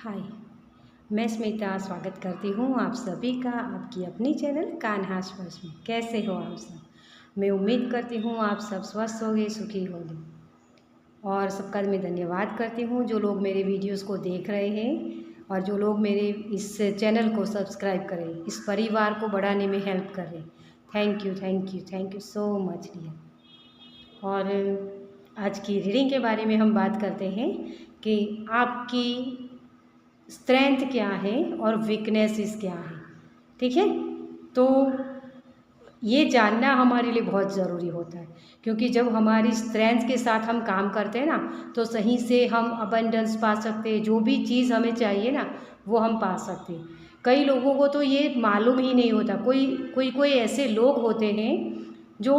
हाय, मैं स्मिता स्वागत करती हूँ आप सभी का आपकी अपनी चैनल कान्हा स्पर्श में। कैसे हो आप सब? मैं उम्मीद करती हूँ आप सब स्वस्थ होंगे, सुखी होंगे। और सबका मैं धन्यवाद करती हूँ जो लोग मेरे वीडियोस को देख रहे हैं और जो लोग मेरे इस चैनल को सब्सक्राइब करें, इस परिवार को बढ़ाने में हेल्प कर रहे। Thank you, thank you, thank you so much dear. और आज की रीडिंग के बारे में हम बात करते हैं कि आपकी स्ट्रेंथ क्या है और वीकनेसेस क्या है। ठीक है, तो ये जानना हमारे लिए बहुत ज़रूरी होता है, क्योंकि जब हमारी स्ट्रेंथ के साथ हम काम करते हैं ना, तो सही से हम अबंडेंस पा सकते हैं। जो भी चीज़ हमें चाहिए ना, वो हम पा सकते हैं। कई लोगों को तो ये मालूम ही नहीं होता। कोई ऐसे लोग होते हैं जो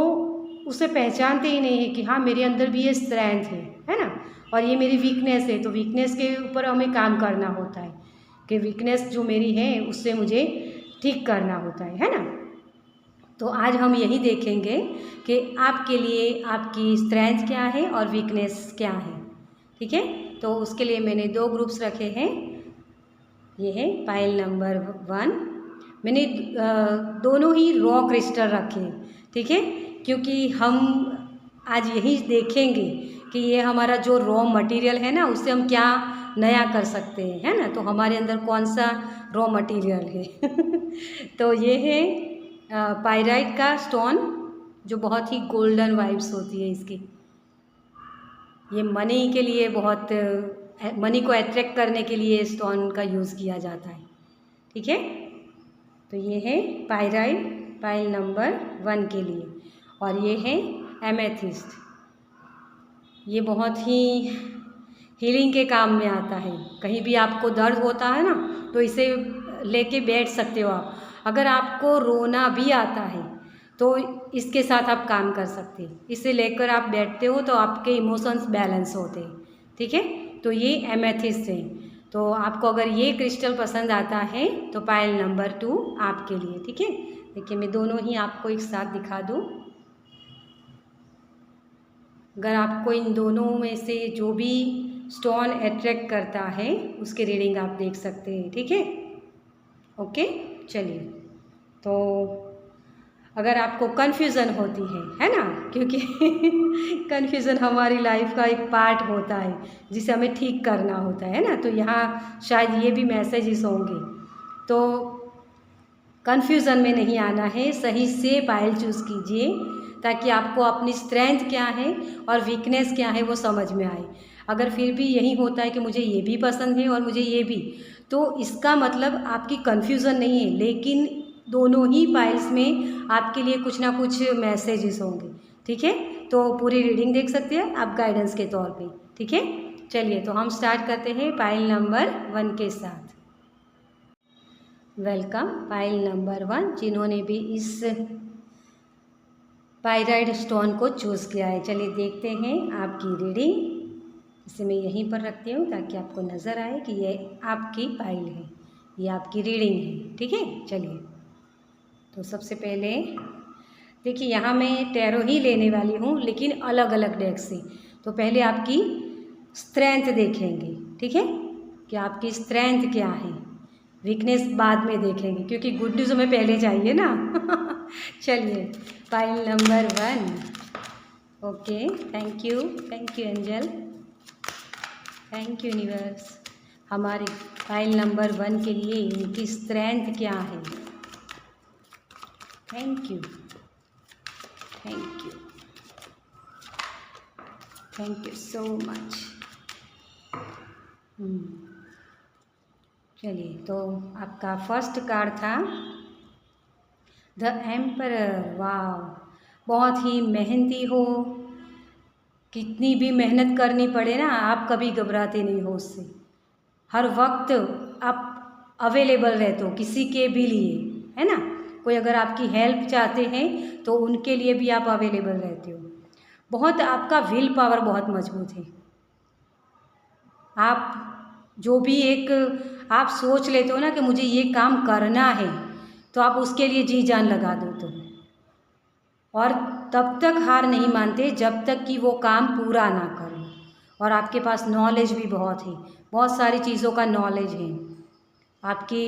उसे पहचानते ही नहीं है कि हाँ, मेरे अंदर भी ये स्ट्रेंथ है ना, और ये मेरी वीकनेस है। तो वीकनेस के ऊपर हमें काम करना होता है कि वीकनेस जो मेरी है उससे मुझे ठीक करना होता है ना। तो आज हम यही देखेंगे कि आपके लिए आपकी स्ट्रेंथ क्या है और वीकनेस क्या है। ठीक है, तो उसके लिए मैंने 2 ग्रुप्स रखे हैं। ये है पाइल नंबर 1। मैंने दोनों ही रॉ क्रिस्टल रखे हैं। ठीक है, क्योंकि हम आज यही देखेंगे कि ये हमारा जो रॉ मटेरियल है ना, उससे हम क्या नया कर सकते हैं, है ना। तो हमारे अंदर कौन सा रॉ मटेरियल है तो ये है पाइराइट का स्टोन, जो बहुत ही गोल्डन वाइब्स होती है इसकी। ये मनी के लिए बहुत मनी को अट्रैक्ट करने के लिए स्टोन का यूज़ किया जाता है। ठीक है, तो ये है पाइराइट पाइल नंबर 1 के लिए। और ये है एमेथिस्ट। ये बहुत ही हीलिंग के काम में आता है। कहीं भी आपको दर्द होता है ना, तो इसे लेके बैठ सकते हो आप। अगर आपको रोना भी आता है तो इसके साथ आप काम कर सकते हैं। इसे लेकर आप बैठते हो तो आपके इमोशंस बैलेंस होते हैं। ठीक है, तो ये एमेथिस्ट है। तो आपको अगर ये क्रिस्टल पसंद आता है तो पाइल नंबर 2 आपके लिए। ठीक है, देखिए मैं दोनों ही आपको एक साथ दिखा दूँ। अगर आपको इन दोनों में से जो भी स्टोन अट्रैक्ट करता है उसकी रीडिंग आप देख सकते हैं। ठीक है, ओके, चलिए। तो अगर आपको कन्फ्यूज़न होती है ना, क्योंकि कन्फ्यूज़न हमारी लाइफ का एक पार्ट होता है जिसे हमें ठीक करना होता है ना, तो यहाँ शायद ये भी मैसेजेस होंगे। तो कन्फ्यूज़न में नहीं आना है, सही से पाइल चूज़ कीजिए ताकि आपको अपनी स्ट्रेंथ क्या है और वीकनेस क्या है वो समझ में आए। अगर फिर भी यही होता है कि मुझे ये भी पसंद है और मुझे ये भी, तो इसका मतलब आपकी कन्फ्यूज़न नहीं है, लेकिन दोनों ही पाइल्स में आपके लिए कुछ ना कुछ मैसेजेस होंगे। ठीक है, तो पूरी रीडिंग देख सकते हैं आप गाइडेंस के तौर पे। ठीक है, चलिए तो हम स्टार्ट करते हैं पाइल नंबर 1 के साथ। वेलकम पाइल नंबर 1, जिन्होंने भी इस पाइराइट स्टोन को चूज़ किया है। चलिए देखते हैं आपकी रीडिंग। इसे मैं यहीं पर रखती हूँ ताकि आपको नज़र आए कि ये आपकी पाइल है, ये आपकी रीडिंग है। ठीक है, चलिए तो सबसे पहले देखिए, यहाँ मैं टैरो ही लेने वाली हूँ लेकिन अलग अलग डेक से। तो पहले आपकी स्ट्रेंथ देखेंगे। ठीक है, कि आपकी स्ट्रेंथ क्या है, वीकनेस बाद में देखेंगे क्योंकि गुड न्यूज़ हमें पहले चाहिए ना चलिए pile number 1। Okay, thank you angel, thank you universe. हमारी फाइल नंबर 1 के लिए इनकी स्ट्रेंथ क्या है। Thank you, thank you, thank you so much. चलिए, तो आपका फर्स्ट कार्ड था द एम्परर। वाह, बहुत ही मेहनती हो, कितनी भी मेहनत करनी पड़े ना, आप कभी घबराते नहीं हो उससे। हर वक्त आप अवेलेबल रहते हो किसी के भी लिए, है ना। कोई अगर आपकी हेल्प चाहते हैं तो उनके लिए भी आप अवेलेबल रहते हो। बहुत आपका विल पावर बहुत मजबूत है। आप जो भी एक आप सोच लेते हो ना कि मुझे ये काम करना है, तो आप उसके लिए जी जान लगा देते हो और तब तक हार नहीं मानते जब तक कि वो काम पूरा ना करो। और आपके पास नॉलेज भी बहुत है, बहुत सारी चीज़ों का नॉलेज है। आपकी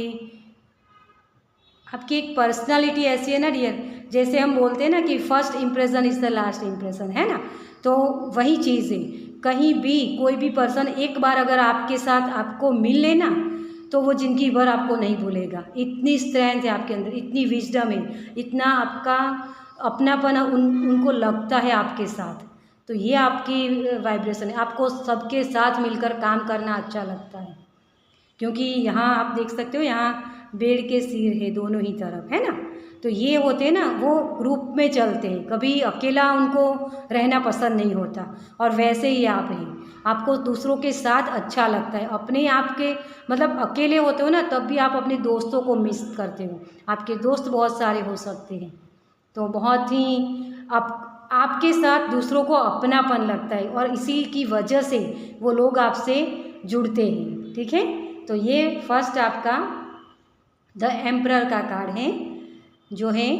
आपकी एक पर्सनालिटी ऐसी है ना डियर, जैसे हम बोलते हैं ना कि first impression is the last impression, है ना। तो वही चीज़ है, कहीं भी कोई भी पर्सन एक बार अगर आपके साथ आपको मिल लेना तो वो ज़िंदगी भर आपको नहीं भूलेगा। इतनी स्ट्रेंथ है आपके अंदर, इतनी विजडम है, इतना आपका अपनापन उनको लगता है आपके साथ। तो ये आपकी वाइब्रेशन है, आपको सबके साथ मिलकर काम करना अच्छा लगता है। क्योंकि यहाँ आप देख सकते हो, यहाँ बेड़ के सिर है दोनों ही तरफ, है ना। तो ये होते हैं ना, वो ग्रुप में चलते हैं, कभी अकेला उनको रहना पसंद नहीं होता। और वैसे ही आप हैं, आपको दूसरों के साथ अच्छा लगता है। अपने आप के मतलब अकेले होते हो ना, तब भी आप अपने दोस्तों को मिस करते हो। आपके दोस्त बहुत सारे हो सकते हैं, तो बहुत ही आपके साथ दूसरों को अपनापन लगता है, और इसी की वजह से वो लोग आपसे जुड़ते हैं। ठीक है, तो ये फर्स्ट आपका द एम्परर का कार्ड है, जो है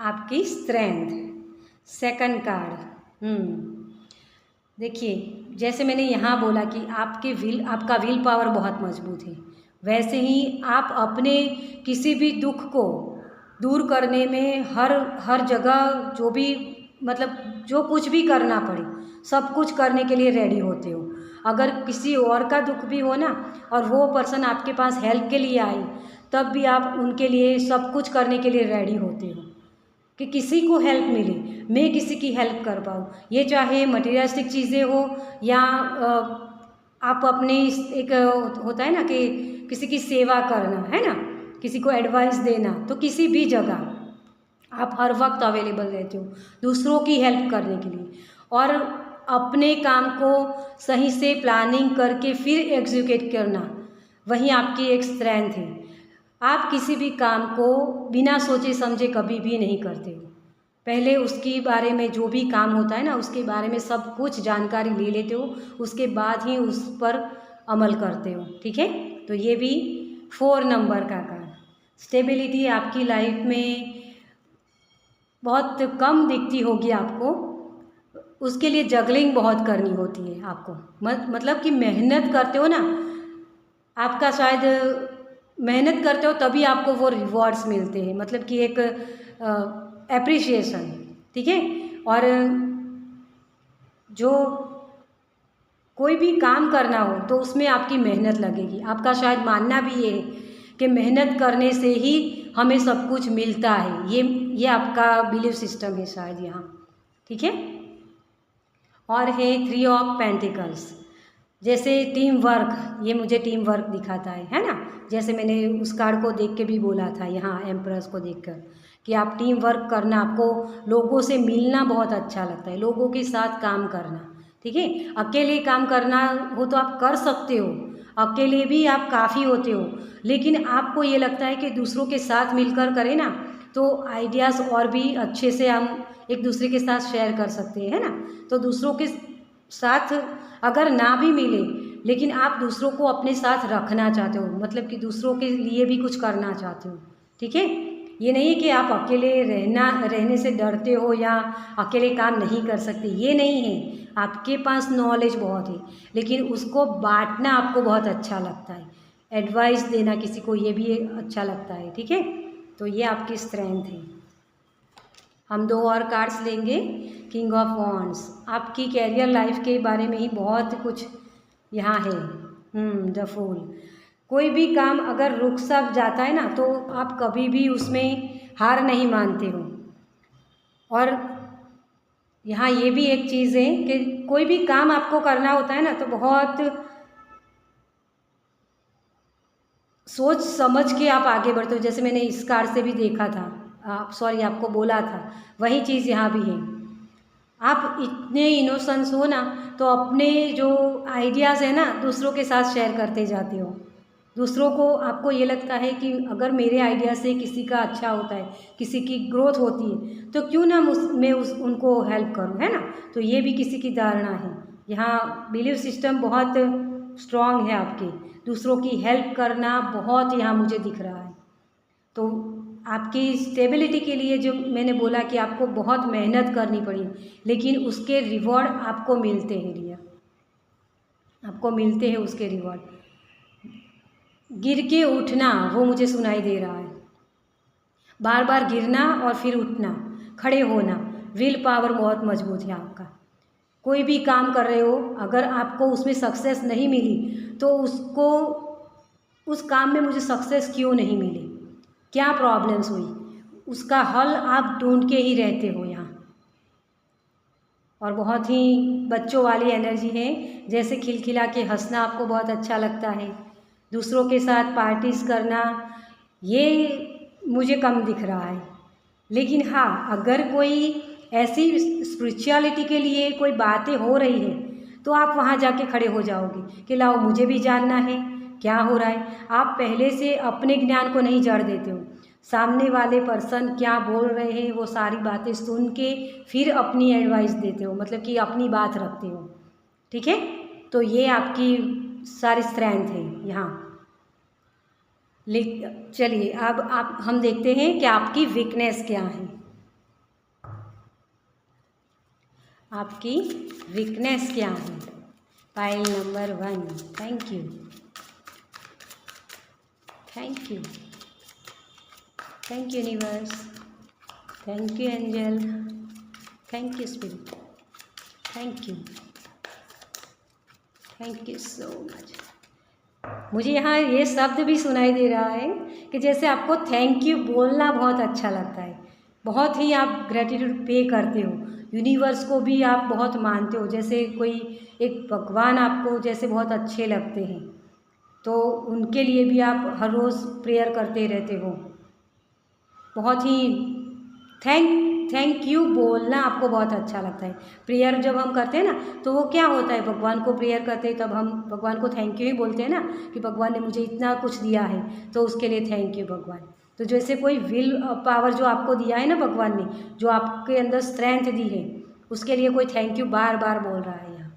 आपकी स्ट्रेंथ। सेकंड कार्ड, देखिए जैसे मैंने यहाँ बोला कि आपका विल पावर बहुत मजबूत है, वैसे ही आप अपने किसी भी दुख को दूर करने में हर जगह जो भी मतलब जो कुछ भी करना पड़े सब कुछ करने के लिए रेडी होते हो। अगर किसी और का दुख भी हो ना, और वो पर्सन आपके पास हेल्प के लिए आए, तब भी आप उनके लिए सब कुछ करने के लिए रेडी होते हो कि किसी को हेल्प मिले, मैं किसी की हेल्प कर पाऊँ। ये चाहे मटेरियलिस्टिक चीज़ें हो या आप अपने एक होता है ना कि किसी की सेवा करना, है ना, किसी को एडवाइस देना, तो किसी भी जगह आप हर वक्त अवेलेबल रहते हो दूसरों की हेल्प करने के लिए, और अपने काम को सही से प्लानिंग करके फिर एग्जीक्यूट करना, वही आपकी एक स्ट्रेंथ है। आप किसी भी काम को बिना सोचे समझे कभी भी नहीं करते हो, पहले उसके बारे में जो भी काम होता है ना, उसके बारे में सब कुछ जानकारी ले लेते हो, उसके बाद ही उस पर अमल करते हो। ठीक है, तो ये भी 4 नंबर का कार्ड। स्टेबिलिटी आपकी लाइफ में बहुत कम दिखती होगी आपको, उसके लिए जगलिंग बहुत करनी होती है आपको। मतलब कि मेहनत करते हो ना, आपका शायद मेहनत करते हो तभी आपको वो रिवॉर्ड्स मिलते हैं, मतलब कि एक एप्रिशिएशन। ठीक है, और जो कोई भी काम करना हो तो उसमें आपकी मेहनत लगेगी। आपका शायद मानना भी ये है कि मेहनत करने से ही हमें सब कुछ मिलता है, ये आपका बिलीफ सिस्टम है शायद यहाँ। ठीक है, और है 3 ऑफ पेंटिकल्स, जैसे टीम वर्क, ये मुझे टीम वर्क दिखाता है ना। जैसे मैंने उस कार्ड को देख के भी बोला था यहाँ एम्प्रेस को देखकर कि आप टीम वर्क करना, आपको लोगों से मिलना बहुत अच्छा लगता है, लोगों के साथ काम करना। ठीक है, अकेले काम करना हो तो आप कर सकते हो, अकेले भी आप काफ़ी होते हो, लेकिन आपको ये लगता है कि दूसरों के साथ मिलकर करें ना तो आइडियाज़ और भी अच्छे से हम एक दूसरे के साथ शेयर कर सकते हैं, है ना। तो दूसरों के साथ अगर ना भी मिले, लेकिन आप दूसरों को अपने साथ रखना चाहते हो, मतलब कि दूसरों के लिए भी कुछ करना चाहते हो। ठीक है, ये नहीं है कि आप अकेले रहने से डरते हो या अकेले काम नहीं कर सकते, ये नहीं है। आपके पास नॉलेज बहुत है, लेकिन उसको बांटना आपको बहुत अच्छा लगता है, एडवाइस देना किसी को ये भी अच्छा लगता है। ठीक है, तो ये आपकी स्ट्रेंथ है। हम 2 और कार्ड्स लेंगे। किंग ऑफ वॉन्ड्स, आपकी कैरियर लाइफ के बारे में ही बहुत कुछ यहाँ है। द फूल, कोई भी काम अगर रुक सा जाता है ना तो आप कभी भी उसमें हार नहीं मानते हो। और यहाँ ये भी एक चीज़ है कि कोई भी काम आपको करना होता है ना तो बहुत सोच समझ के आप आगे बढ़ते हो, जैसे मैंने इस कार्ड से भी देखा था, आपको बोला था, वही चीज़ यहाँ भी है। आप इतने इनोसेंस हो ना तो अपने जो आइडियाज़ है ना दूसरों के साथ शेयर करते जाते हो। दूसरों को आपको ये लगता है कि अगर मेरे आइडिया से किसी का अच्छा होता है, किसी की ग्रोथ होती है, तो क्यों ना मैं उनको हेल्प करूं, है ना। तो ये भी किसी की धारणा है। यहाँ बिलीव सिस्टम बहुत स्ट्रांग है आपके, दूसरों की हेल्प करना बहुत यहाँ मुझे दिख रहा है। तो आपकी स्टेबिलिटी के लिए जो मैंने बोला कि आपको बहुत मेहनत करनी पड़ी, लेकिन उसके रिवॉर्ड आपको मिलते हैं डियर। आपको मिलते हैं उसके रिवॉर्ड। गिर के उठना वो मुझे सुनाई दे रहा है, बार बार गिरना और फिर उठना, खड़े होना। विल पावर बहुत मजबूत है आपका। कोई भी काम कर रहे हो, अगर आपको उसमें सक्सेस नहीं मिली तो उस काम में मुझे सक्सेस क्यों नहीं मिली, क्या प्रॉब्लम्स हुई, उसका हल आप ढूंढ के ही रहते हो यहाँ। और बहुत ही बच्चों वाली एनर्जी है, जैसे खिलखिला के हंसना आपको बहुत अच्छा लगता है, दूसरों के साथ पार्टीज करना ये मुझे कम दिख रहा है। लेकिन हाँ, अगर कोई ऐसी स्पिरिचुअलिटी के लिए कोई बातें हो रही है तो आप वहाँ जाके खड़े हो जाओगे कि लाओ मुझे भी जानना है क्या हो रहा है। आप पहले से अपने ज्ञान को नहीं जड़ देते हो, सामने वाले पर्सन क्या बोल रहे हैं वो सारी बातें सुन के फिर अपनी एडवाइस देते हो, मतलब कि अपनी बात रखते हो। ठीक है, तो ये आपकी सारी स्ट्रेंथ है यहाँ। चलिए अब हम देखते हैं कि आपकी वीकनेस क्या है। आपकी वीकनेस क्या है? File number 1। Thank you, thank you, thank you universe, thank you angel, thank you spirit, thank you so much. मुझे यहाँ ये शब्द भी सुनाई दे रहा है कि जैसे आपको थैंक यू बोलना बहुत अच्छा लगता है, बहुत ही आप ग्रेटिट्यूड पे करते हो, यूनिवर्स को भी आप बहुत मानते हो, जैसे कोई एक भगवान आपको जैसे बहुत अच्छे लगते हैं, तो उनके लिए भी आप हर रोज़ प्रेयर करते रहते हो। बहुत ही थैंक यू बोलना आपको बहुत अच्छा लगता है। प्रेयर जब हम करते हैं ना तो वो क्या होता है, भगवान को प्रेयर करते हैं तब हम भगवान को थैंक यू ही बोलते हैं ना, कि भगवान ने मुझे इतना कुछ दिया है तो उसके लिए थैंक यू भगवान। तो जैसे कोई विल पावर जो आपको दिया है ना भगवान ने, जो आपके अंदर स्ट्रेंथ दी है, उसके लिए कोई थैंक यू बार बार बोल रहा है यहाँ।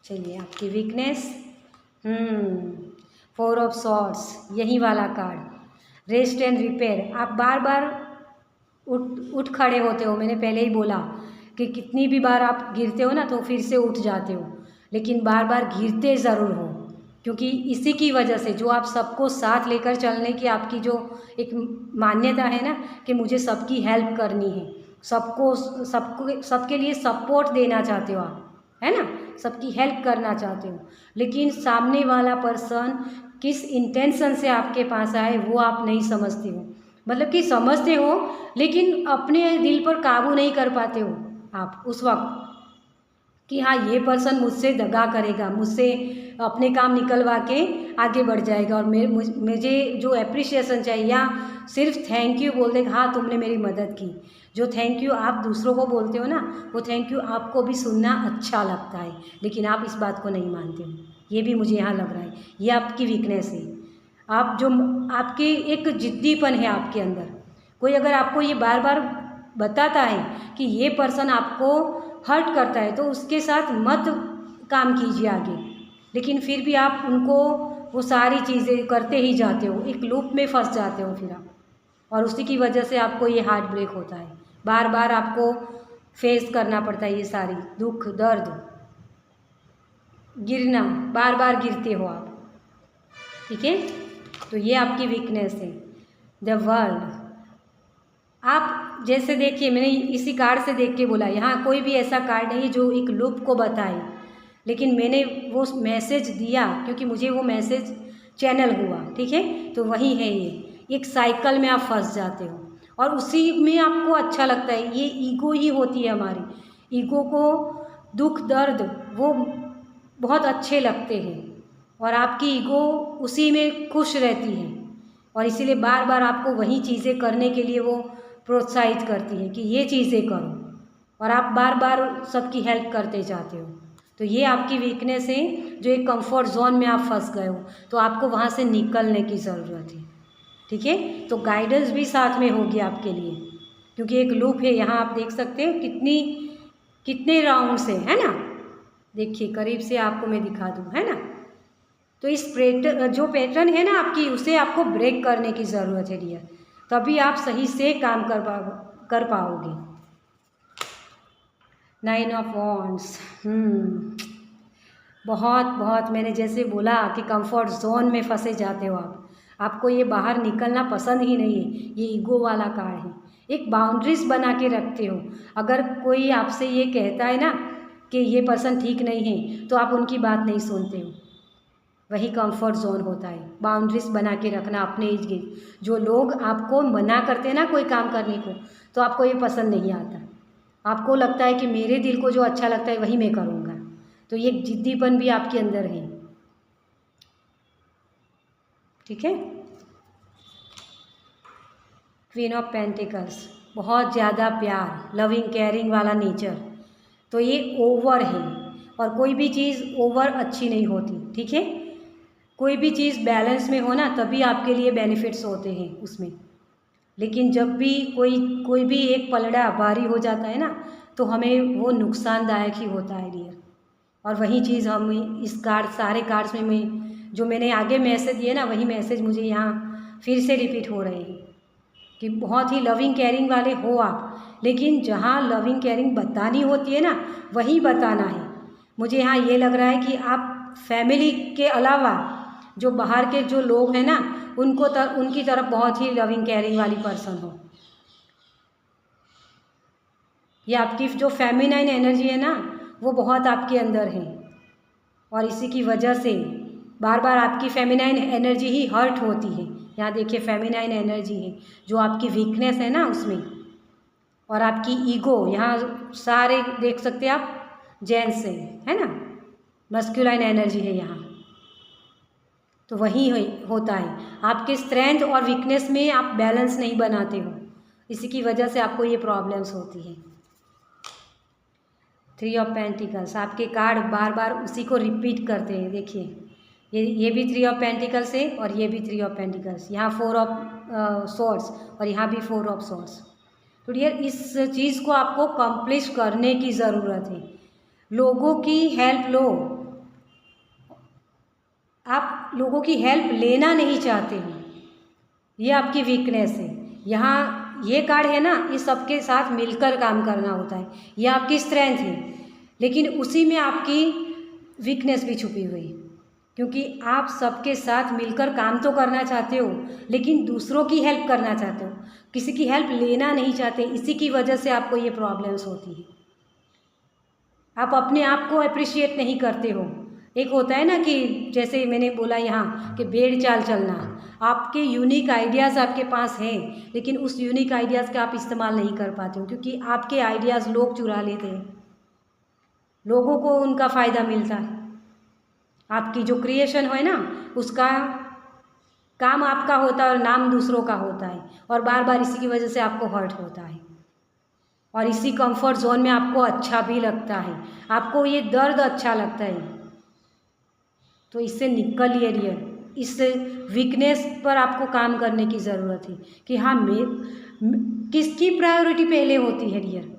चलिए आपकी वीकनेस, 4 ऑफ सॉर्ड्स, यही वाला कार्ड, रेस्ट एंड रिपेयर। आप बार बार उठ खड़े होते हो, मैंने पहले ही बोला कि कितनी भी बार आप गिरते हो ना तो फिर से उठ जाते हो, लेकिन बार बार गिरते ज़रूर हो, क्योंकि इसी की वजह से जो आप सबको साथ लेकर चलने की आपकी जो एक मान्यता है ना कि मुझे सबकी हेल्प करनी है, सबके लिए सपोर्ट देना चाहते हो आप, है ना, सबकी हेल्प करना चाहते हो, लेकिन सामने वाला पर्सन किस इंटेंशन से आपके पास आए वो आप नहीं समझते हो। मतलब कि समझते हो लेकिन अपने दिल पर काबू नहीं कर पाते हो आप उस वक्त, कि हाँ ये पर्सन मुझसे दगा करेगा, मुझसे अपने काम निकलवा के आगे बढ़ जाएगा और मुझे जो एप्रिसिएशन चाहिए या सिर्फ थैंक यू बोल देगा, हाँ तुमने मेरी मदद की। जो थैंक यू आप दूसरों को बोलते हो ना, वो थैंक यू आपको भी सुनना अच्छा लगता है, लेकिन आप इस बात को नहीं मानते हो। ये भी मुझे यहाँ लग रहा है, ये आपकी वीकनेस है। आपकी एक जिद्दीपन है आपके अंदर। कोई अगर आपको ये बार बार बताता है कि ये पर्सन आपको हर्ट करता है तो उसके साथ मत काम कीजिए आगे, लेकिन फिर भी आप उनको वो सारी चीज़ें करते ही जाते हो, एक लूप में फंस जाते हो फिर आप, और उसी की वजह से आपको ये हार्ट ब्रेक होता है, बार बार आपको फेस करना पड़ता है ये सारी दुख दर्द, गिरना, बार बार गिरते हो आप। ठीक है, तो ये आपकी वीकनेस है। द वर्ल्ड, आप जैसे देखिए मैंने इसी कार्ड से देख के बोला, यहाँ कोई भी ऐसा कार्ड नहीं जो एक लूप को बताए, लेकिन मैंने वो मैसेज दिया क्योंकि मुझे वो मैसेज चैनल हुआ। ठीक है, तो वही है ये, एक साइकिल में आप फंस जाते हो और उसी में आपको अच्छा लगता है। ये ईगो ही होती है हमारी, ईगो को दुख दर्द वो बहुत अच्छे लगते हैं और आपकी ईगो उसी में खुश रहती है और इसीलिए बार बार आपको वही चीज़ें करने के लिए वो प्रोत्साहित करती है कि ये चीज़ें करो, और आप बार बार सबकी हेल्प करते जाते हो। तो ये आपकी वीकनेस है, जो एक कंफर्ट जोन में आप फंस गए हो, तो आपको वहाँ से निकलने की ज़रूरत है। ठीक है, तो गाइडेंस भी साथ में होगी आपके लिए, क्योंकि एक लूप है यहाँ, आप देख सकते हो कितने राउंड से, है ना। देखिए करीब से आपको मैं दिखा दूँ, है ना। तो इस जो पैटर्न है ना आपकी, उसे आपको ब्रेक करने की ज़रूरत है डियर, तभी आप सही से काम कर पाओगे। 9 ऑफ वॉन्ड्स, बहुत बहुत मैंने जैसे बोला कि कंफर्ट जोन में फंसे जाते हो आप, आपको ये बाहर निकलना पसंद ही नहीं है। ये ईगो वाला कार्ड है। एक बाउंड्रीज बना के रखते हो। अगर कोई आपसे ये कहता है ना कि ये पर्सन ठीक नहीं है, तो आप उनकी बात नहीं सुनते हो। वही कंफर्ट जोन होता है। बाउंड्रीज बना के रखना अपने इर्द गिर्द। जो लोग आपको मना करते हैं ना कोई काम करने को, तो आपको ये पसंद नहीं आता। आपको लगता है कि मेरे दिल को जो अच्छा लगता है वही मैं करूँगा। तो ये जिद्दीपन भी आपके अंदर है। ठीक है। क्वीन ऑफ पेंटिकल्स, बहुत ज़्यादा प्यार, लविंग केयरिंग वाला नेचर। तो ये ओवर है, और कोई भी चीज़ ओवर अच्छी नहीं होती। ठीक है। कोई भी चीज़ बैलेंस में हो ना, तभी आपके लिए बेनिफिट्स होते हैं उसमें। लेकिन जब भी कोई भी एक पलड़ा भारी हो जाता है ना, तो हमें वो नुकसानदायक ही होता है डियर। और वही चीज़ हम इस कार्ड, सारे कार्ड्स में मैं जो मैंने आगे मैसेज दिए ना, वही मैसेज मुझे यहाँ फिर से रिपीट हो रहे हैं कि बहुत ही लविंग केयरिंग वाले हो आप। लेकिन जहाँ लविंग केयरिंग बतानी होती है ना, वही बताना है। मुझे यहाँ ये लग रहा है कि आप फैमिली के अलावा जो बाहर के जो लोग हैं ना, उनकी तरफ बहुत ही लविंग केयरिंग वाली पर्सन हो। ये आपकी जो फेमिनाइन एनर्जी है ना, वो बहुत आपके अंदर है, और इसी की वजह से बार बार आपकी फेमिनाइन एनर्जी ही हर्ट होती है। यहाँ देखिए फेमिनाइन एनर्जी है, जो आपकी वीकनेस है ना उसमें, और आपकी ईगो, यहाँ सारे देख सकते हैं आप जेंट्स है ना, मस्कुलाइन एनर्जी है यहाँ। तो वही होता है, आपके स्ट्रेंथ और वीकनेस में आप बैलेंस नहीं बनाते हो, इसी की वजह से आपको ये प्रॉब्लम्स होती है। 3 ऑफ पेंटिकल्स, आपके कार्ड बार बार उसी को रिपीट करते हैं। देखिए ये भी 3 ऑफ पेंटिकल्स है, और ये भी 3 ऑफ पेंटिकल्स। यहाँ 4 ऑफ सॉर्ड्स, और यहाँ भी 4 ऑफ सॉर्ड्स। तो डियर, इस चीज़ को आपको कंप्लीट करने की ज़रूरत है। लोगों की हेल्प लो, आप लोगों की हेल्प लेना नहीं चाहते हो, ये आपकी वीकनेस है। यहाँ ये कार्ड है ना, ये सबके साथ मिलकर काम करना होता है, ये आपकी स्ट्रेंथ है। लेकिन उसी में आपकी वीकनेस भी छुपी हुई है, क्योंकि आप सबके साथ मिलकर काम तो करना चाहते हो, लेकिन दूसरों की हेल्प करना चाहते हो, किसी की हेल्प लेना नहीं चाहते। इसी की वजह से आपको ये प्रॉब्लम्स होती है। आप अपने आप को अप्रिशिएट नहीं करते हो। एक होता है ना कि जैसे मैंने बोला यहाँ कि भेड़ चाल चलना, आपके यूनिक आइडियाज़ आपके पास हैं, लेकिन उस यूनिक आइडियाज़ का आप इस्तेमाल नहीं कर पाते हो, क्योंकि आपके आइडियाज़ लोग चुरा लेते हैं, लोगों को उनका फ़ायदा मिलता है। आपकी जो क्रिएशन है ना, उसका काम आपका होता है और नाम दूसरों का होता है, और बार बार इसी की वजह से आपको हर्ट होता है, और इसी कंफर्ट जोन में आपको अच्छा भी लगता है, आपको ये दर्द अच्छा लगता है। तो इससे निकलिए डियर, इस वीकनेस पर आपको काम करने की ज़रूरत है कि हाँ, किसकी प्रायोरिटी पहले होती है डियर,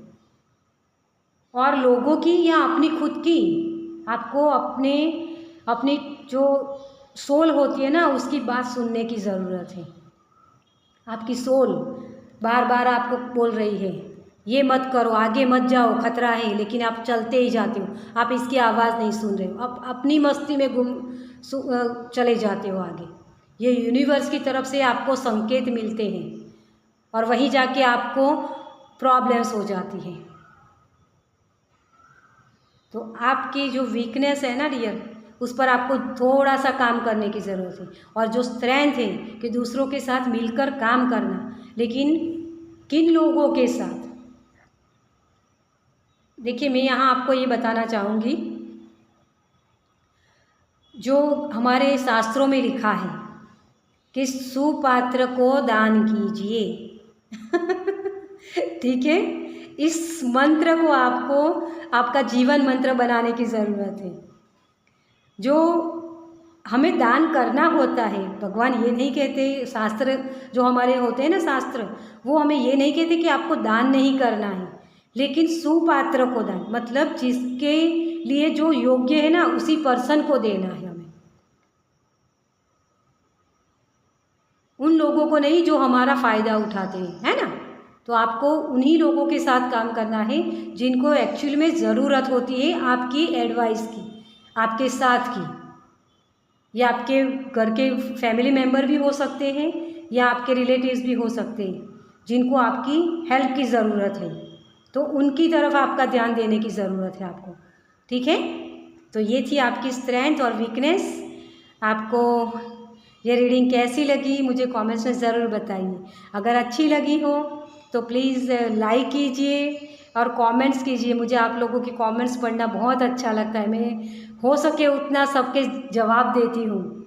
और लोगों की या अपनी खुद की। आपको अपनी जो सोल होती है ना, उसकी बात सुनने की ज़रूरत है। आपकी सोल बार बार आपको बोल रही है ये मत करो, आगे मत जाओ, खतरा है, लेकिन आप चलते ही जाते हो, आप इसकी आवाज़ नहीं सुन रहे हो, आप अपनी मस्ती में चले जाते हो आगे। ये यूनिवर्स की तरफ से आपको संकेत मिलते हैं, और वहीं जाके आपको प्रॉब्लम्स हो जाती हैं। तो आपकी जो वीकनेस है ना डियर, उस पर आपको थोड़ा सा काम करने की ज़रूरत है, और जो स्ट्रेंथ है कि दूसरों के साथ मिलकर काम करना। लेकिन किन लोगों के साथ, देखिए मैं यहाँ आपको ये बताना चाहूँगी, जो हमारे शास्त्रों में लिखा है कि सुपात्र को दान कीजिए। ठीक है, इस मंत्र को आपको आपका जीवन मंत्र बनाने की ज़रूरत है। जो हमें दान करना होता है, भगवान ये नहीं कहते, शास्त्र जो हमारे होते हैं ना शास्त्र, वो हमें ये नहीं कहते कि आपको दान नहीं करना है, लेकिन सुपात्र को दान, मतलब जिसके लिए जो योग्य है ना, उसी पर्सन को देना है हमें, उन लोगों को नहीं जो हमारा फ़ायदा उठाते हैं, है ना। तो आपको उन्हीं लोगों के साथ काम करना है जिनको एक्चुअल में ज़रूरत होती है आपकी एडवाइस की, आपके साथ की, या आपके घर के फैमिली मेम्बर भी हो सकते हैं या आपके रिलेटिव्स भी हो सकते हैं जिनको आपकी हेल्प की ज़रूरत है, तो उनकी तरफ आपका ध्यान देने की ज़रूरत है आपको। ठीक है, तो ये थी आपकी स्ट्रेंथ और वीकनेस। आपको ये रीडिंग कैसी लगी मुझे कमेंट्स में ज़रूर बताइए। अगर अच्छी लगी हो तो प्लीज़ लाइक कीजिए और कमेंट्स कीजिए। मुझे आप लोगों के कमेंट्स पढ़ना बहुत अच्छा लगता है। मैं हो सके उतना सबके जवाब देती हूँ।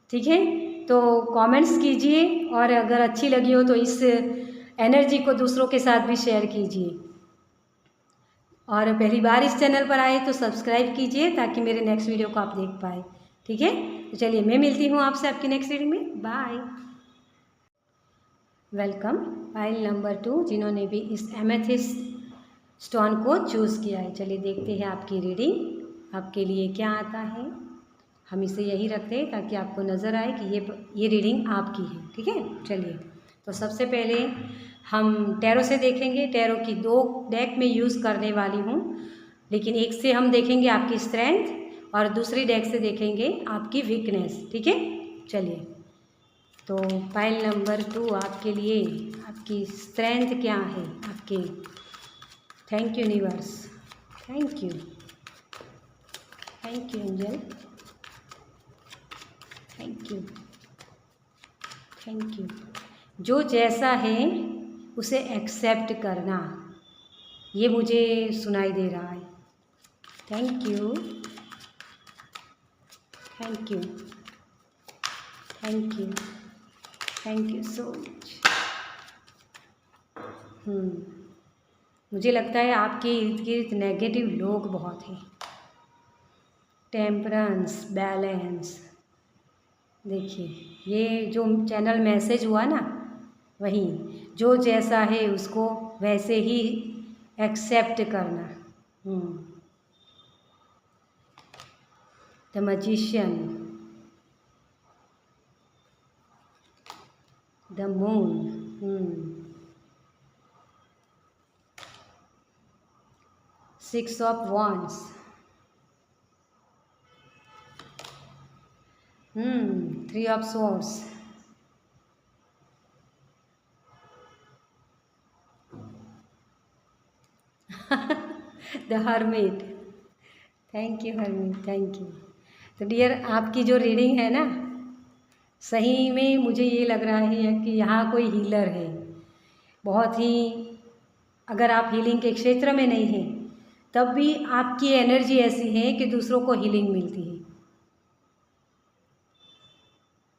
ठीक है, तो कमेंट्स कीजिए और अगर अच्छी लगी हो तो इस एनर्जी को दूसरों के साथ भी शेयर कीजिए। और पहली बार इस चैनल पर आए तो सब्सक्राइब कीजिए ताकि मेरे नेक्स्ट वीडियो को आप देख पाए। ठीक है, तो चलिए मैं मिलती हूँ आपसे आपकी नेक्स्ट रीडिंग में। बाय। वेलकम पाइल नंबर 2 जिन्होंने भी इस एमेथिस्ट स्टोन को चूज़ किया है। चलिए देखते हैं आपकी रीडिंग आपके लिए क्या आता है। हम इसे यही रखते हैं ताकि आपको नज़र आए कि ये रीडिंग आपकी है। ठीक है, चलिए तो सबसे पहले हम टैरो से देखेंगे। टैरो की 2 डेक में यूज़ करने वाली हूँ, लेकिन एक से हम देखेंगे आपकी स्ट्रेंथ और दूसरी डेक से देखेंगे आपकी वीकनेस। ठीक है, चलिए तो पाइल नंबर 2 आपके लिए आपकी स्ट्रेंथ क्या है आपकी। Thank you universe, thank you angel, thank you thank you. जो जैसा है उसे एक्सेप्ट करना, ये मुझे सुनाई दे रहा है। Thank you thank you thank you thank you so much. मुझे लगता है आपके इर्द गिर्द नेगेटिव लोग बहुत हैं। टेम्परेंस, बैलेंस, देखिए ये जो चैनल मैसेज हुआ ना, वही जो जैसा है उसको वैसे ही एक्सेप्ट करना। The magician, the moon, 6 of Wands, 3 of Swords, the hermit. Thank you hermit, thank you. तो डियर आपकी जो रीडिंग है ना, सही में मुझे ये लग रहा है कि यहाँ कोई हीलर है बहुत ही। अगर आप हीलिंग के क्षेत्र में नहीं हैं तब भी आपकी एनर्जी ऐसी है कि दूसरों को हीलिंग मिलती है।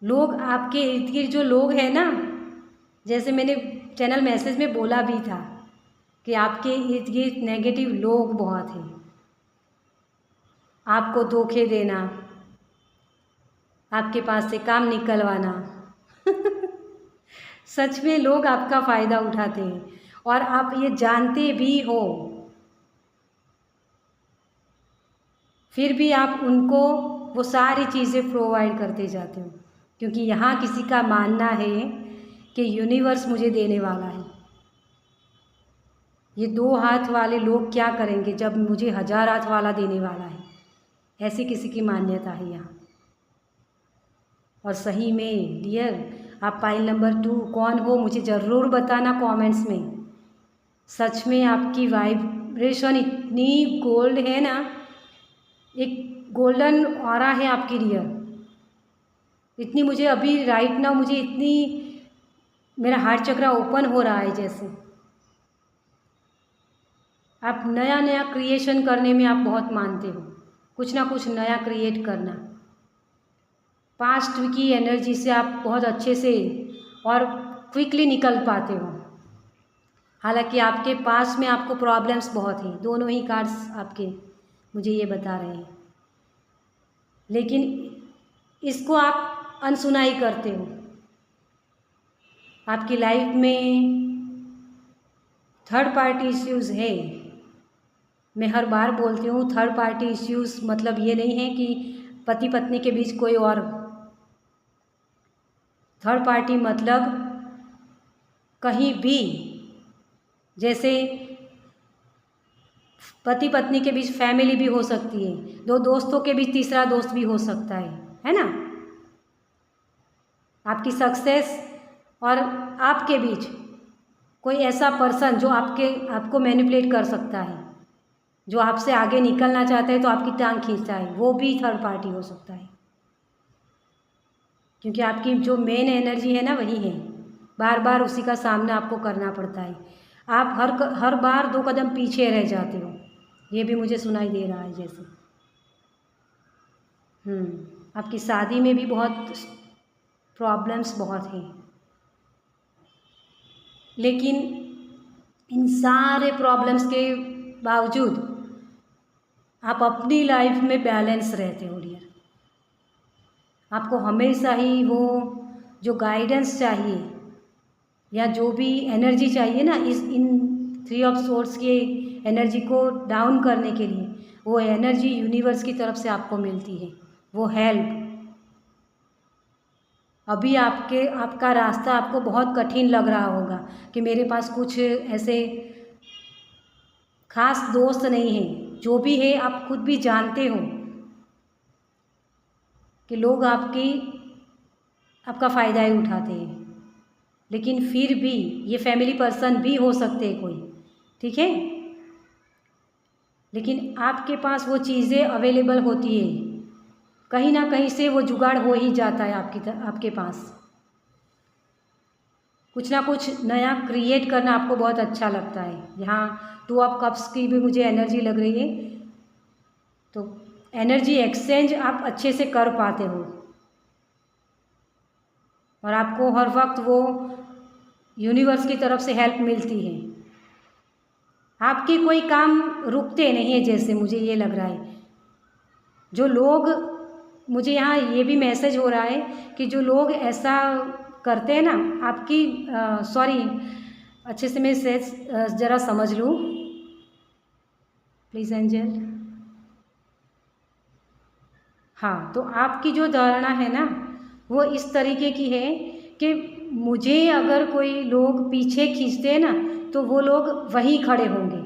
लोग आपके इर्द गिर्द जो लोग हैं ना, जैसे मैंने चैनल मैसेज में बोला भी था कि आपके इर्द गिर्द नेगेटिव लोग बहुत हैं। आपको धोखे देना, आपके पास से काम निकलवाना सच में लोग आपका फ़ायदा उठाते हैं और आप ये जानते भी हो, फिर भी आप उनको वो सारी चीज़ें प्रोवाइड करते जाते हो, क्योंकि यहाँ किसी का मानना है कि यूनिवर्स मुझे देने वाला है। ये 2 हाथ वाले लोग क्या करेंगे जब मुझे 1000 हाथ वाला देने वाला है, ऐसी किसी की मान्यता है यहाँ। और सही में डियर आप पाइल नंबर 2 कौन हो मुझे ज़रूर बताना कमेंट्स में। सच में आपकी वाइब्रेशन इतनी गोल्ड है ना, एक गोल्डन ऑरा है आपकी डियर। इतनी मुझे अभी राइट नाउ मुझे इतनी मेरा हार्ट चक्रा ओपन हो रहा है जैसे। आप नया नया क्रिएशन करने में आप बहुत मानते हो, कुछ ना कुछ नया क्रिएट करना। पास्ट की एनर्जी से आप बहुत अच्छे से और क्विकली निकल पाते हो। हालांकि आपके पास में आपको प्रॉब्लम्स बहुत हैं, दोनों ही कार्ड्स आपके मुझे ये बता रहे हैं, लेकिन इसको आप अनसुनाई करते हो। आपकी लाइफ में थर्ड पार्टी इश्यूज़ है। मैं हर बार बोलती हूँ थर्ड पार्टी इश्यूज़ मतलब ये नहीं है कि पति पत्नी के बीच कोई और। थर्ड पार्टी मतलब कहीं भी, जैसे पति पत्नी के बीच फैमिली भी हो सकती है, दो दोस्तों के बीच तीसरा दोस्त भी हो सकता है ना। आपकी सक्सेस और आपके बीच कोई ऐसा पर्सन जो आपको मैनिपुलेट कर सकता है, जो आपसे आगे निकलना चाहता है तो आपकी टांग खींचता है, वो भी थर्ड पार्टी हो सकता है। क्योंकि आपकी जो मेन एनर्जी है ना वही है, बार बार उसी का सामना आपको करना पड़ता है। आप हर बार 2 कदम पीछे रह जाते हो, ये भी मुझे सुनाई दे रहा है जैसे। आपकी शादी में भी बहुत प्रॉब्लम्स बहुत हैं, लेकिन इन सारे प्रॉब्लम्स के बावजूद आप अपनी लाइफ में बैलेंस रहते हो डियर। आपको हमेशा ही वो जो गाइडेंस चाहिए या जो भी एनर्जी चाहिए ना, इन 3 ऑफ सोर्स की एनर्जी को डाउन करने के लिए, वो एनर्जी यूनिवर्स की तरफ से आपको मिलती है, वो हेल्प। अभी आपका रास्ता आपको बहुत कठिन लग रहा होगा कि मेरे पास कुछ ऐसे खास दोस्त नहीं हैं। जो भी है आप खुद भी जानते हो कि लोग आपका फ़ायदा ही उठाते हैं, लेकिन फिर भी ये फैमिली पर्सन भी हो सकते हैं कोई, ठीक है। लेकिन आपके पास वो चीज़ें अवेलेबल होती है, कहीं ना कहीं से वो जुगाड़ हो ही जाता है आपके पास। कुछ ना कुछ नया क्रिएट करना आपको बहुत अच्छा लगता है। यहाँ 2 ऑफ कप्स की भी मुझे एनर्जी लग रही है, तो एनर्जी एक्सचेंज आप अच्छे से कर पाते हो और आपको हर वक्त वो यूनिवर्स की तरफ से हेल्प मिलती है। आपके कोई काम रुकते नहीं है, जैसे मुझे ये लग रहा है। जो लोग, मुझे यहाँ ये भी मैसेज हो रहा है कि जो लोग ऐसा करते हैं ना आपकी सॉरी, अच्छे से मैं सेज ज़रा समझ लूँ प्लीज़ एंजल। हाँ, तो आपकी जो धारणा है ना वो इस तरीके की है कि मुझे अगर कोई लोग पीछे खींचते हैं ना तो वो लोग वहीं खड़े होंगे,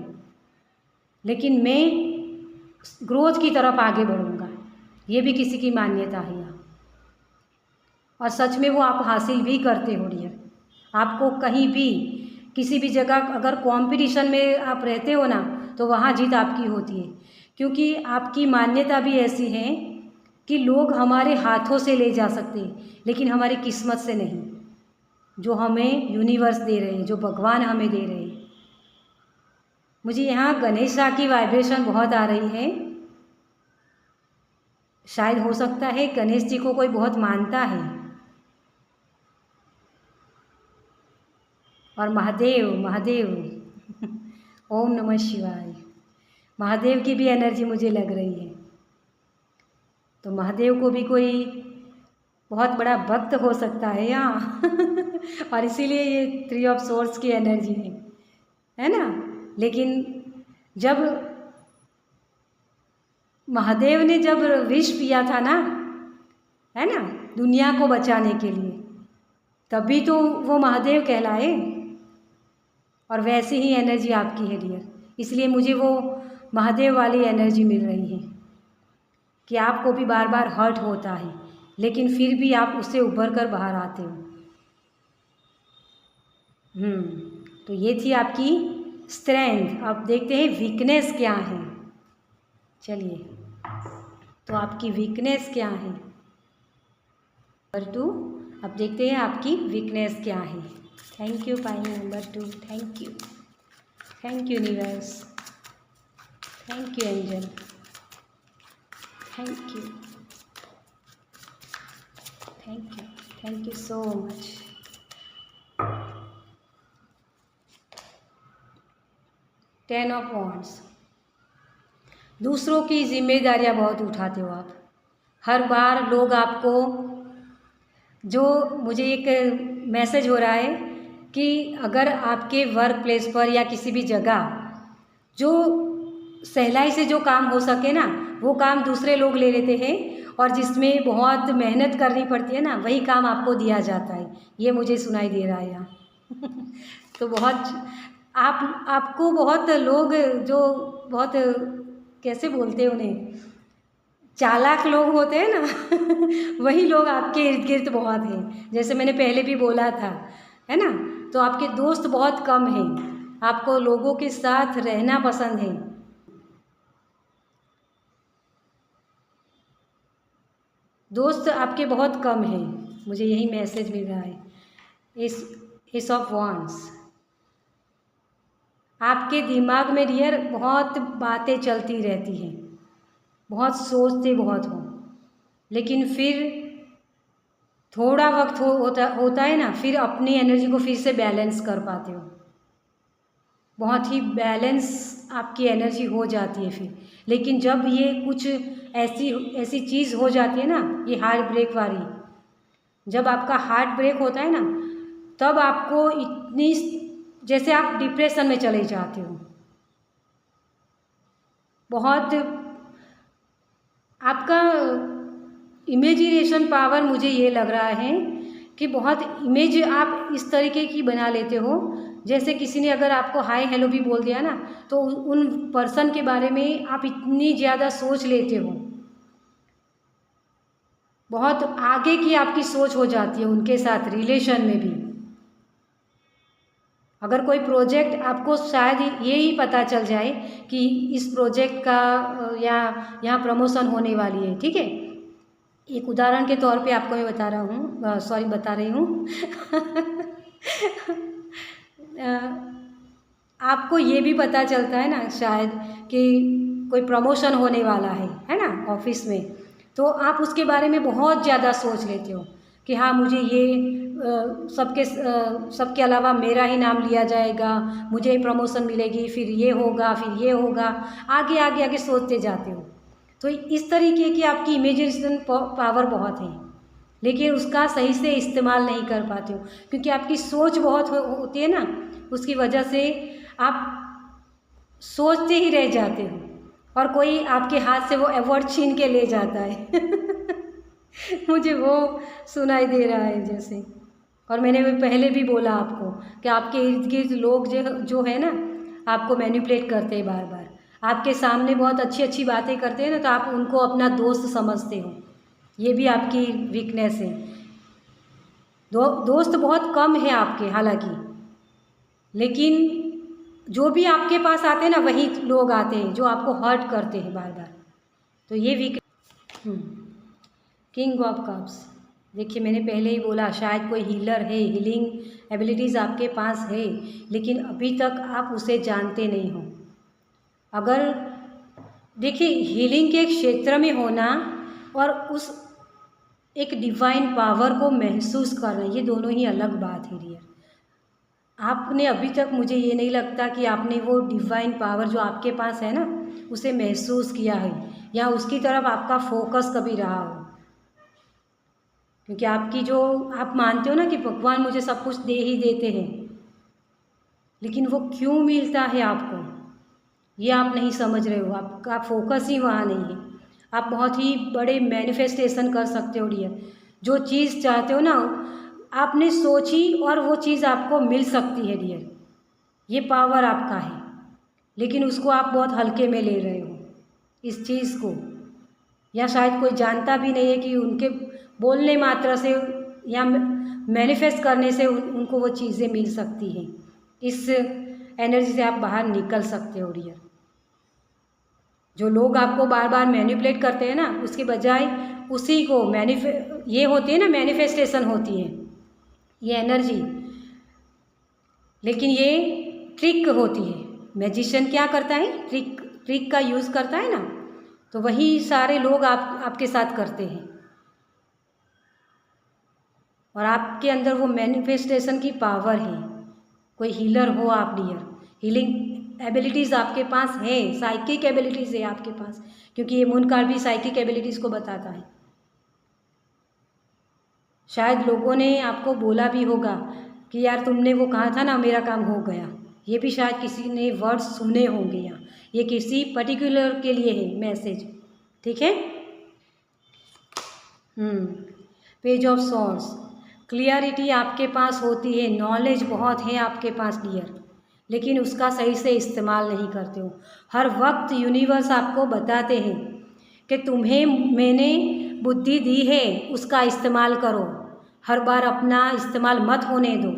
लेकिन मैं ग्रोथ की तरफ आगे बढ़ूँगा। ये भी किसी की मान्यता है यहाँ, और सच में वो आप हासिल भी करते हो डियर। आपको कहीं भी किसी भी जगह अगर कंपटीशन में आप रहते हो ना तो वहाँ जीत आपकी होती है, क्योंकि आपकी मान्यता भी ऐसी है कि लोग हमारे हाथों से ले जा सकते हैं लेकिन हमारी किस्मत से नहीं, जो हमें यूनिवर्स दे रहे हैं, जो भगवान हमें दे रहे हैं। मुझे यहाँ गणेश जी की वाइब्रेशन बहुत आ रही है, शायद हो सकता है गणेश जी को कोई बहुत मानता है। और महादेव ओम नमः शिवाय, महादेव की भी एनर्जी मुझे लग रही है। तो महादेव को भी कोई बहुत बड़ा भक्त हो सकता है यहाँ और इसीलिए ये 3 ऑफ सोर्स की एनर्जी है ना। लेकिन जब महादेव ने जब विष पिया था ना, है ना, दुनिया को बचाने के लिए, तभी तो वो महादेव कहलाए। और वैसी ही एनर्जी आपकी है डियर, इसलिए मुझे वो महादेव वाली एनर्जी मिल रही है कि आपको भी बार बार हर्ट होता है लेकिन फिर भी आप उससे उभर कर बाहर आते हो। तो ये थी आपकी स्ट्रेंथ। अब देखते हैं वीकनेस क्या है। चलिए, तो आपकी वीकनेस क्या है नंबर 2। अब देखते हैं आपकी वीकनेस क्या है। Thank you pi number 2, thank you universe, thank you angel, thank you so much. Ten of wands, दूसरों की जिम्मेदारियां बहुत उठाते हो आप। हर बार लोग आपको, जो मुझे एक मैसेज हो रहा है कि अगर आपके वर्क प्लेस पर या किसी भी जगह जो सहलाई से जो काम हो सके ना वो काम दूसरे लोग ले लेते हैं, और जिसमें बहुत मेहनत करनी पड़ती है ना वही काम आपको दिया जाता है। ये मुझे सुनाई दे रहा है यहाँ तो बहुत आपको बहुत लोग जो बहुत कैसे बोलते हैं उन्हें, चालाक लोग होते हैं ना वही लोग आपके इर्द गिर्द बहुत हैं, जैसे मैंने पहले भी बोला था, है ना। तो आपके दोस्त बहुत कम हैं, आपको लोगों के साथ रहना पसंद है। दोस्त आपके बहुत कम हैं, मुझे यही मैसेज मिल रहा है। इस ऑफ वांड्स, आपके दिमाग में डियर बहुत बातें चलती रहती हैं, बहुत सोचते बहुत हो, लेकिन फिर थोड़ा वक्त होता है ना, फिर अपनी एनर्जी को फिर से बैलेंस कर पाते हो। बहुत ही बैलेंस आपकी एनर्जी हो जाती है फिर। लेकिन जब ये कुछ ऐसी ऐसी चीज़ हो जाती है ना, ये हार्ट ब्रेक वाली, जब आपका हार्ट ब्रेक होता है ना, तब आपको इतनी, जैसे आप डिप्रेशन में चले जाते हो। बहुत आपका इमेजिनेशन पावर, मुझे ये लग रहा है कि बहुत इमेज आप इस तरीके की बना लेते हो, जैसे किसी ने अगर आपको हाय हेलो भी बोल दिया ना, तो उन पर्सन के बारे में आप इतनी ज़्यादा सोच लेते हो, बहुत आगे की आपकी सोच हो जाती है उनके साथ रिलेशन में भी। अगर कोई प्रोजेक्ट आपको शायद यही पता चल जाए कि इस प्रोजेक्ट का या यहाँ प्रमोशन होने वाली है, ठीक है, एक उदाहरण के तौर पे आपको मैं बता रहा हूँ, सॉरी बता रही हूँ आपको ये भी पता चलता है ना शायद कि कोई प्रमोशन होने वाला है ना ऑफिस में, तो आप उसके बारे में बहुत ज़्यादा सोच लेते हो कि हाँ मुझे ये सबके अलावा मेरा ही नाम लिया जाएगा, मुझे प्रमोशन मिलेगी, फिर ये होगा, फिर ये होगा, आगे आगे आगे सोचते जाते हो। तो इस तरीके की आपकी इमेजिनेशन पावर बहुत है, लेकिन उसका सही से इस्तेमाल नहीं कर पाते हो, क्योंकि आपकी सोच बहुत होती है ना, उसकी वजह से आप सोचते ही रह जाते हो और कोई आपके हाथ से वो अवार्ड छीन के ले जाता है मुझे वो सुनाई दे रहा है जैसे। और मैंने पहले भी बोला आपको कि आपके इर्द गिर्द लोग जो है ना, आपको मैनिपुलेट करते हैं बार बार, आपके सामने बहुत अच्छी अच्छी बातें करते हैं ना, तो आप उनको अपना दोस्त समझते हो, ये भी आपकी वीकनेस है। दोस्त बहुत कम है आपके हालांकि, लेकिन जो भी आपके पास आते हैं ना, वही लोग आते हैं जो आपको हर्ट करते हैं बार बार। तो ये वीक किंग ऑफ कप्स, देखिए मैंने पहले ही बोला, शायद कोई हीलर है, हीलिंग एबिलिटीज़ आपके पास है, लेकिन अभी तक आप उसे जानते नहीं हो। अगर देखिए हीलिंग के क्षेत्र में होना और उस एक डिवाइन पावर को महसूस करना, ये दोनों ही अलग बात है डियर। आपने अभी तक, मुझे ये नहीं लगता कि आपने वो डिवाइन पावर जो आपके पास है ना, उसे महसूस किया है या उसकी तरफ आपका फोकस कभी रहा हो। क्योंकि आपकी जो आप मानते हो ना कि भगवान मुझे सब कुछ दे ही देते हैं, लेकिन वो क्यों मिलता है आपको, ये आप नहीं समझ रहे हो, आपका फोकस ही वहाँ नहीं है। आप बहुत ही बड़े मैनिफेस्टेशन कर सकते हो डियर, जो चीज़ चाहते हो ना आपने सोची और वो चीज़ आपको मिल सकती है डियर, ये पावर आपका है। लेकिन उसको आप बहुत हल्के में ले रहे हो इस चीज़ को, या शायद कोई जानता भी नहीं है कि उनके बोलने मात्र से या मैनिफेस्ट करने से उनको वो चीज़ें मिल सकती हैं। इस एनर्जी से आप बाहर निकल सकते हो डियर। जो लोग आपको बार बार मैनिपुलेट करते हैं ना, उसके बजाय उसी को ये होती है ना, मैनिफेस्टेशन होती है ये एनर्जी, लेकिन ये ट्रिक होती है। मैजिशियन क्या करता है, ट्रिक का यूज़ करता है ना, तो वही सारे लोग आपके साथ करते हैं। और आपके अंदर वो मैनिफेस्टेशन की पावर है। कोई हीलर हो आप डियर, हीलिंग एबिलिटीज़ आपके पास है, साइकिक एबिलिटीज़ है आपके पास, क्योंकि ये मून कार्ड भी साइकिक एबिलिटीज़ को बताता है। शायद लोगों ने आपको बोला भी होगा कि यार तुमने वो कहा था ना, मेरा काम हो गया, ये भी शायद किसी ने वर्ड्स सुने होंगे, यहाँ ये किसी पर्टिकुलर के लिए है मैसेज, ठीक है। पेज ऑफ सॉर्ड्स, क्लियरिटी आपके पास होती है, नॉलेज बहुत है आपके पास डियर, लेकिन उसका सही से इस्तेमाल नहीं करते हो। हर वक्त यूनिवर्स आपको बताते हैं कि तुम्हें मैंने बुद्धि दी है, उसका इस्तेमाल करो, हर बार अपना इस्तेमाल मत होने दो।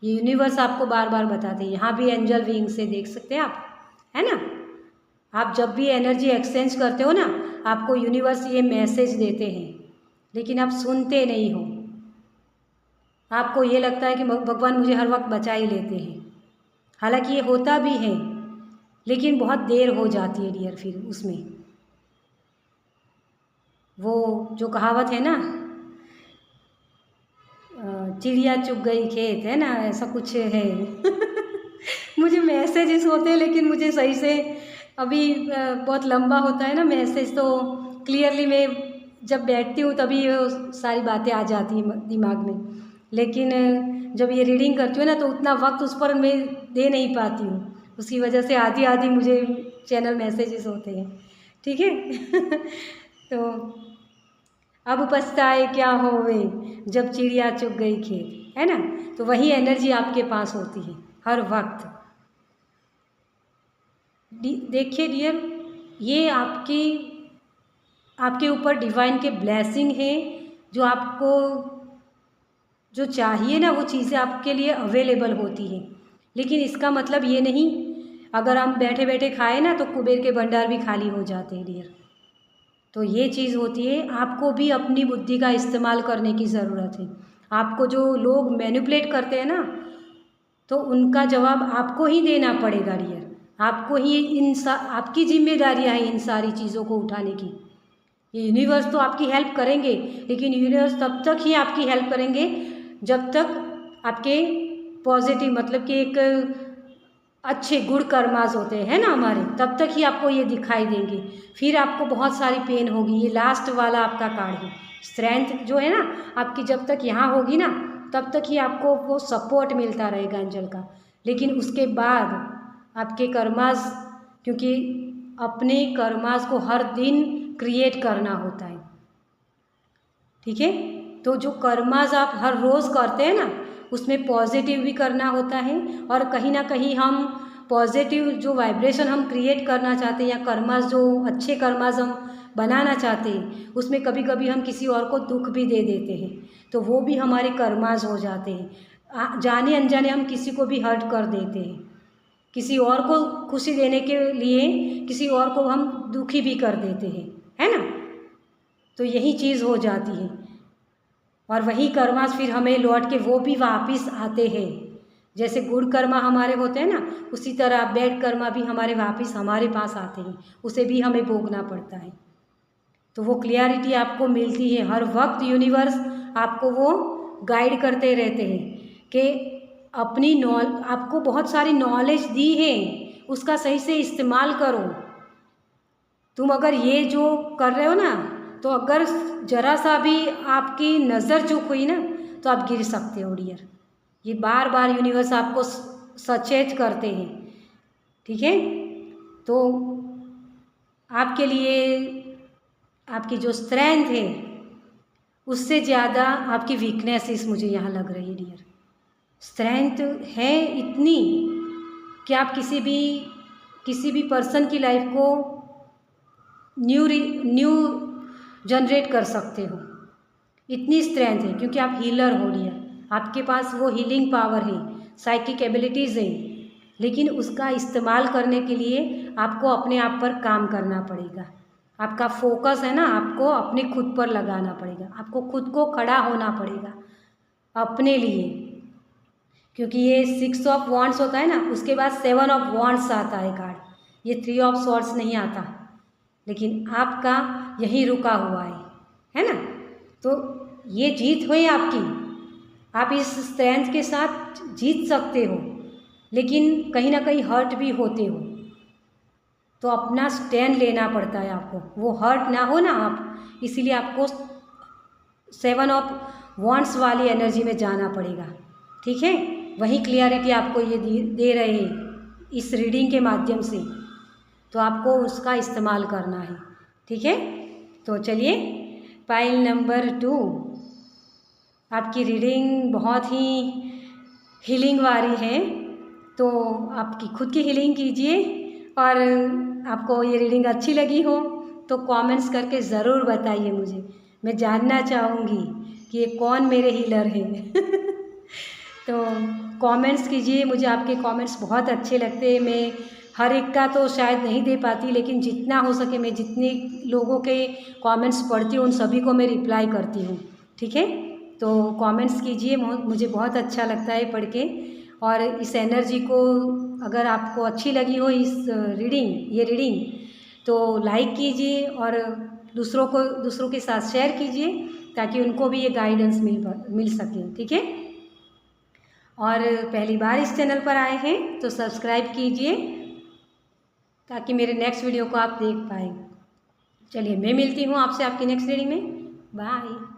ये यूनिवर्स आपको बार बार बताते हैं। यहाँ भी एंजल विंग से देख सकते हैं आप, है ना। आप जब भी एनर्जी एक्सचेंज करते हो ना, आपको यूनिवर्स ये मैसेज देते हैं, लेकिन आप सुनते नहीं हो। आपको ये लगता है कि भगवान मुझे हर वक्त बचा ही लेते हैं। हालांकि ये होता भी है, लेकिन बहुत देर हो जाती है डियर। फिर उसमें वो जो कहावत है ना, चिड़िया चुग गई खेत, है ना, ऐसा कुछ है। मुझे मैसेजेस होते हैं, लेकिन मुझे सही से अभी बहुत लंबा होता है ना मैसेज, तो क्लियरली मैं जब बैठती हूँ तभी वो सारी बातें आ जाती हैं दिमाग में। लेकिन जब ये रीडिंग करती हूँ ना, तो उतना वक्त उस पर मैं दे नहीं पाती हूँ। उसकी वजह से आधी आधी मुझे चैनल मैसेजेस होते हैं, ठीक है। तो अब पछताए क्या होवे जब चिड़िया चुग गई खेत, है ना। तो वही एनर्जी आपके पास होती है हर वक्त। देखिए डियर, ये आपके ऊपर डिवाइन के ब्लेसिंग है। जो आपको जो चाहिए ना, वो चीज़ें आपके लिए अवेलेबल होती हैं। लेकिन इसका मतलब ये नहीं, अगर हम बैठे बैठे खाए ना, तो कुबेर के भंडार भी खाली हो जाते हैं डियर। तो ये चीज़ होती है, आपको भी अपनी बुद्धि का इस्तेमाल करने की ज़रूरत है। आपको जो लोग मैनिपुलेट करते हैं ना, तो उनका जवाब आपको ही देना पड़ेगा डियर। आपको ही आपकी जिम्मेदारियाँ हैं इन सारी चीज़ों को उठाने की। ये यूनिवर्स तो आपकी हेल्प करेंगे, लेकिन यूनिवर्स तब तक ही आपकी हेल्प करेंगे जब तक आपके पॉजिटिव, मतलब कि एक अच्छे गुड कर्मास होते हैं ना हमारे, तब तक ही आपको ये दिखाई देंगे। फिर आपको बहुत सारी पेन होगी। ये लास्ट वाला आपका कार्ड है, स्ट्रेंथ जो है ना आपकी, जब तक यहाँ होगी ना, तब तक ही आपको वो सपोर्ट मिलता रहेगा एंजल का। लेकिन उसके बाद आपके कर्मास, क्योंकि अपने कर्मास को हर दिन क्रिएट करना होता है, ठीक है। तो जो कर्मास आप हर रोज़ करते हैं ना, उसमें पॉजिटिव भी करना होता है, और कहीं ना कहीं हम पॉजिटिव जो वाइब्रेशन हम क्रिएट करना चाहते हैं, या कर्मास जो अच्छे कर्मास हम बनाना चाहते हैं, उसमें कभी कभी हम किसी और को दुख भी दे देते हैं, तो वो भी हमारे कर्मास हो जाते हैं। जाने अनजाने हम किसी को भी हर्ट कर देते हैं, किसी और को खुशी देने के लिए किसी और को हम दुखी भी कर देते हैं, है ना। तो यही चीज़ हो जाती है, और वही कर्मास फिर हमें लौट के वो भी वापस आते हैं। जैसे गुड कर्मा हमारे होते हैं ना, उसी तरह बैड कर्मा भी हमारे वापस हमारे पास आते हैं, उसे भी हमें भोगना पड़ता है। तो वो क्लियरिटी आपको मिलती है हर वक्त। यूनिवर्स आपको वो गाइड करते रहते हैं कि आपको बहुत सारी नॉलेज दी है, उसका सही से इस्तेमाल करो। तुम अगर ये जो कर रहे हो ना, तो अगर जरा सा भी आपकी नज़र चूक हुई ना, तो आप गिर सकते हो डियर। ये बार बार यूनिवर्स आपको सचेत करते हैं, ठीक है। तो आपके लिए आपकी जो स्ट्रेंथ है, उससे ज़्यादा आपकी वीकनेसेस मुझे यहाँ लग रही है डियर। स्ट्रेंथ है इतनी कि आप किसी भी पर्सन की लाइफ को न्यू जनरेट कर सकते हो। इतनी स्ट्रेंथ है, क्योंकि आप हीलर हो डियर। आपके पास वो हीलिंग पावर है, साइकिक एबिलिटीज़ है, लेकिन उसका इस्तेमाल करने के लिए आपको अपने आप पर काम करना पड़ेगा। आपका फोकस है ना, आपको अपने खुद पर लगाना पड़ेगा, आपको खुद को खड़ा होना पड़ेगा अपने लिए। क्योंकि ये 6 ऑफ वॉन्ड्स होता है ना, उसके बाद 7 ऑफ वॉन्ड्स आता है कार्ड, ये 3 ऑफ सॉर्ड्स नहीं आता। लेकिन आपका यही रुका हुआ है ना। तो ये जीत हुई आपकी, आप इस स्ट्रेंथ के साथ जीत सकते हो, लेकिन कहीं ना कहीं हर्ट भी होते हो। तो अपना स्टैंड लेना पड़ता है आपको, वो हर्ट ना हो ना आप, इसीलिए आपको 7 ऑफ वॉन्ड्स वाली एनर्जी में जाना पड़ेगा, ठीक है। वही क्लियरिटी आपको ये दे रहे हैं इस रीडिंग के माध्यम से, तो आपको उसका इस्तेमाल करना है, ठीक है। तो चलिए, पाइल नंबर 2, आपकी रीडिंग बहुत ही हीलिंग वाली है। तो आपकी खुद की हीलिंग कीजिए। और आपको ये रीडिंग अच्छी लगी हो तो कमेंट्स करके ज़रूर बताइए मुझे। मैं जानना चाहूँगी कि ये कौन मेरे हीलर हैं। तो कमेंट्स कीजिए, मुझे आपके कमेंट्स बहुत अच्छे लगते हैं। मैं हर एक का तो शायद नहीं दे पाती, लेकिन जितना हो सके मैं जितने लोगों के कमेंट्स पढ़ती हूँ उन सभी को मैं रिप्लाई करती हूँ। ठीक है, तो कमेंट्स कीजिए, मुझे बहुत अच्छा लगता है पढ़ के। और इस एनर्जी को अगर आपको अच्छी लगी हो इस ये रीडिंग तो लाइक कीजिए और दूसरों के साथ शेयर कीजिए ताकि उनको भी ये गाइडेंस मिल सके। ठीक है, और पहली बार इस चैनल पर आए हैं तो सब्सक्राइब कीजिए ताकि मेरे नेक्स्ट वीडियो को आप देख पाएँ। चलिए, मैं मिलती हूँ आपसे आपकी नेक्स्ट रीडिंग में। बाय।